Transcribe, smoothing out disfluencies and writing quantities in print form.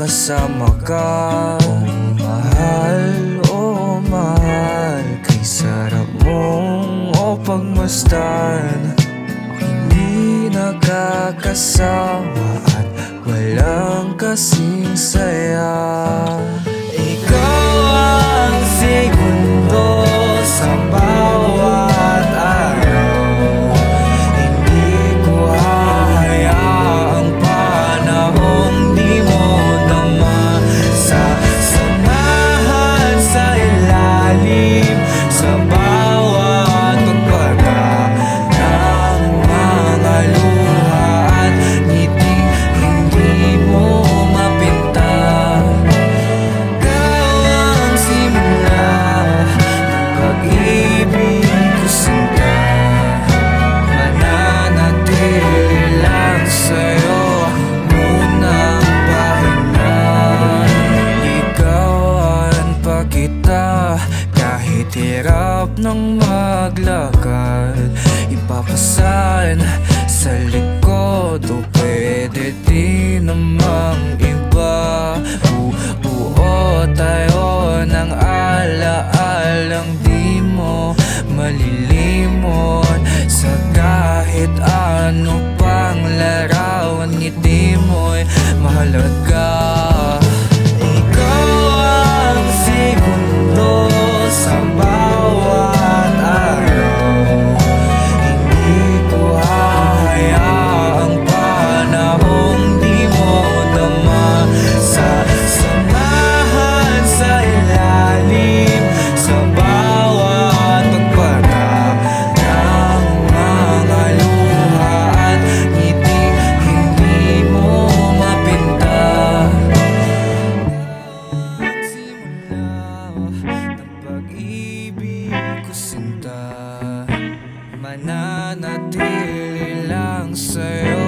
kasama ka. Oh mahal, kay sarap mong pagmasdan. Hindi nakakasama at walang kasing saya. Ikaw ang segundo sa bawat araw. Hindi ko hahayaang panahong di mo naman sasamahan sa ilalim sa bawat pagbaga ng mga luha at ngiti hindi mo mapinta. Ikaw ang simula ng pag-ibig ko sinta. Mananatili lang sa'yo munang pahingan. Ligawan pa kita kahit hirap ng maglakad. Ipapasan sa likod o pwede din namang iba. Buo tayo ng alaalang di mo malilimot. Sa kahit ano pang larawan, ngiti mo'y mahalaga. Ikaw ang segundo sa bawat araw. Hindi ko hahayaang panahong di mo naman sasamahan sa ilalim sa bawat pagbaga ng mga luha at ngiti hindi mo mapinta. Simula ng pag-ibig ko sinta. Mananatili lang sa'yo